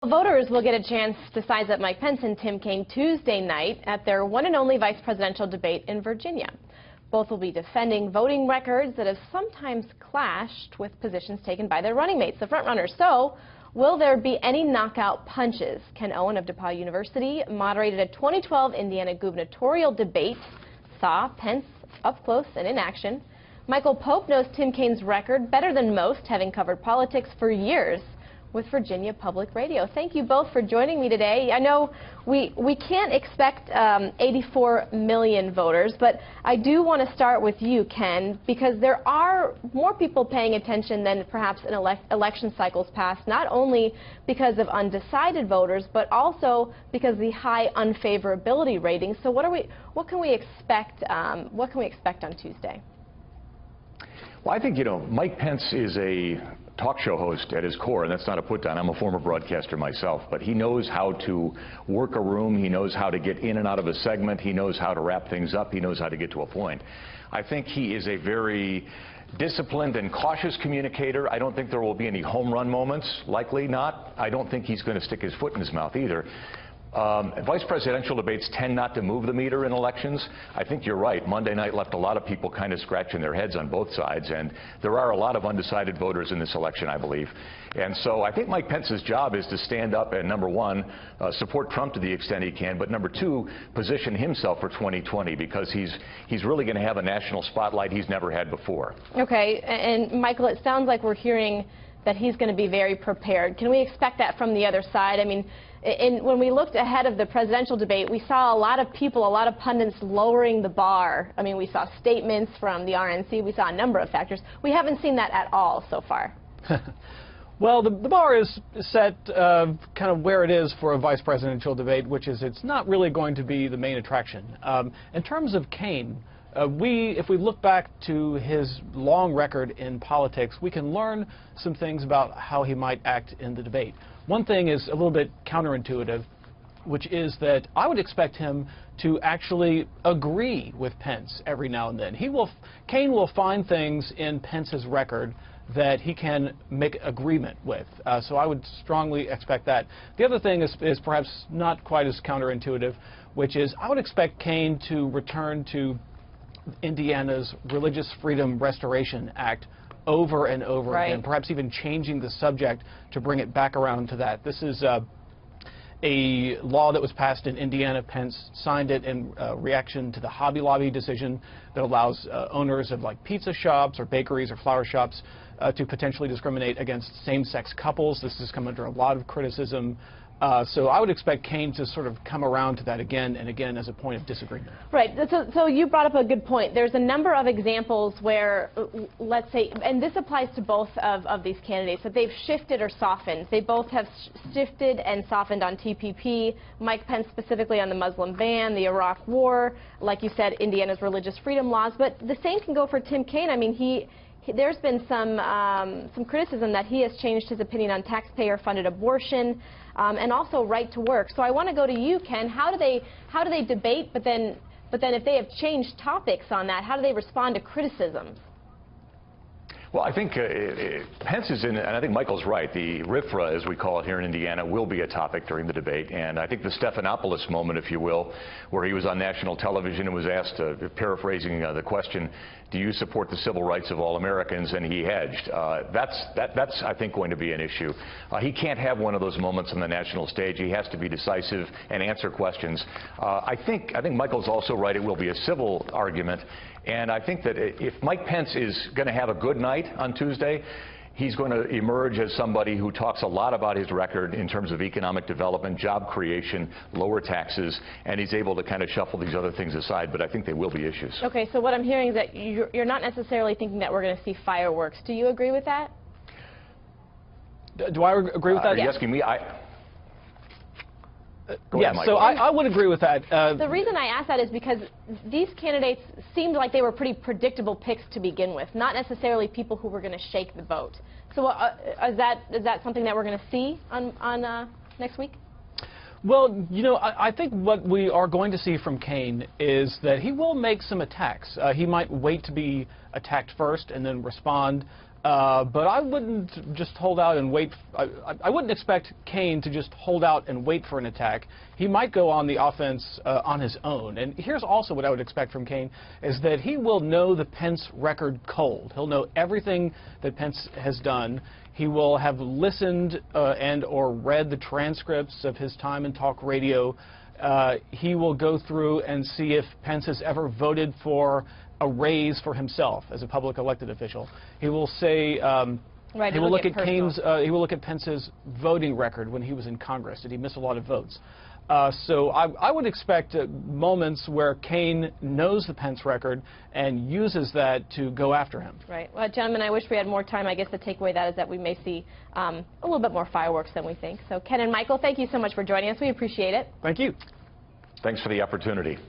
Voters will get a chance to size up Mike Pence and Tim Kaine Tuesday night at their one and only vice presidential debate in Virginia. Both will be defending voting records that have sometimes clashed with positions taken by their running mates, the frontrunners. So, will there be any knockout punches? Ken Owen of DePauw University moderated a 2012 Indiana gubernatorial debate, saw Pence up close and in action. Michael Pope knows Tim Kaine's record better than most, having covered politics for years with Virginia Public Radio. Thank you both for joining me today. I know we can't expect 84 million voters, but I do want to start with you, Ken, because there are more people paying attention than perhaps in election cycles past, not only because of undecided voters, but also because of the high unfavorability ratings. So what can we expect on Tuesday? Well, I think, Mike Pence is a talk show host at his core, and that's not a put down. I'm a former broadcaster myself, but he knows how to work a room. He knows how to get in and out of a segment. He knows how to wrap things up. He knows how to get to a point. I think he is a very disciplined and cautious communicator. I don't think there will be any home run moments, likely not. I don't think he's going to stick his foot in his mouth either. Vice presidential debates tend not to move the meter in elections. I think you're right. Monday night left a lot of people kind of scratching their heads on both sides, and there are a lot of undecided voters in this election, I believe. And so I think Mike Pence's job is to stand up and, number one, support Trump to the extent he can, but number two, position himself for 2020, because he's really going to have a national spotlight he's never had before. Okay, and Michael, it sounds like we're hearing that he's going to be very prepared. Can we expect that from the other side? I mean, when we looked ahead of the presidential debate, we saw a lot of people, a lot of pundits lowering the bar. I mean, we saw statements from the RNC. We saw a number of factors. We haven't seen that at all so far. Well, the bar is set kind of where it is for a vice presidential debate, which is it's not really going to be the main attraction. In terms of Kaine, if we look back to his long record in politics, we can learn some things about how he might act in the debate. One thing is a little bit counterintuitive, which is that I would expect him to actually agree with Pence every now and then. Kaine will find things in Pence's record that he can make agreement with. So I would strongly expect that. The other thing is perhaps not quite as counterintuitive, which is I would expect Kaine to return to Indiana's Religious Freedom Restoration Act over and over again, perhaps even changing the subject to bring it back around to that. This is a law that was passed in Indiana. Pence signed it in reaction to the Hobby Lobby decision that allows owners of like pizza shops or bakeries or flower shops to potentially discriminate against same-sex couples. This has come under a lot of criticism. So I would expect Kaine to sort of come around to that again and again as a point of disagreement. Right. So you brought up a good point. There's a number of examples where, let's say, and this applies to both of these candidates, that they've shifted or softened. They both have shifted and softened on TPP, Mike Pence specifically on the Muslim ban, the Iraq War, like you said, Indiana's religious freedom laws. But the same can go for Tim Kaine. I mean, there's been some criticism that he has changed his opinion on taxpayer-funded abortion and also right to work. So I want to go to you, Ken. How do they debate? But then if they have changed topics on that, how do they respond to criticisms? Well, I think Pence is in, and I think Michael's right, the RFRA, as we call it here in Indiana, will be a topic during the debate. And I think the Stephanopoulos moment, if you will, where he was on national television and was asked, paraphrasing the question, do you support the civil rights of all Americans? And he hedged. That's, I think, going to be an issue. He can't have one of those moments on the national stage. He has to be decisive and answer questions. I think Michael's also right. It will be a civil argument. And I think that if Mike Pence is going to have a good night on Tuesday, he's going to emerge as somebody who talks a lot about his record in terms of economic development, job creation, lower taxes, and he's able to kind of shuffle these other things aside, but I think they will be issues. Okay, so what I'm hearing is that you're not necessarily thinking that we're going to see fireworks. Do you agree with that? Do I agree with that? Are you asking me? Yes, so I would agree with that. The reason I ask that is because these candidates seemed like they were pretty predictable picks to begin with, not necessarily people who were going to shake the vote. So is that something that we're going to see on next week? Well, I think what we are going to see from Kaine is that he will make some attacks. He might wait to be attacked first and then respond But I wouldn't just hold out and wait. I wouldn't expect Kaine to just hold out and wait for an attack. He might go on the offense on his own. And here's also what I would expect from Kaine, is that he will know the Pence record cold. He'll know everything that Pence has done. He will have listened and or read the transcripts of his time in talk radio. He will go through and see if Pence has ever voted for a raise for himself as a public elected official. He will say, right, he will look at he will look at Pence's voting record when he was in Congress. Did he miss a lot of votes? So I would expect moments where Kaine knows the Pence record and uses that to go after him. Right. Well, gentlemen, I wish we had more time. I guess the takeaway that is that we may see a little bit more fireworks than we think. So Ken and Michael, thank you so much for joining us. We appreciate it. Thank you. Thanks for the opportunity.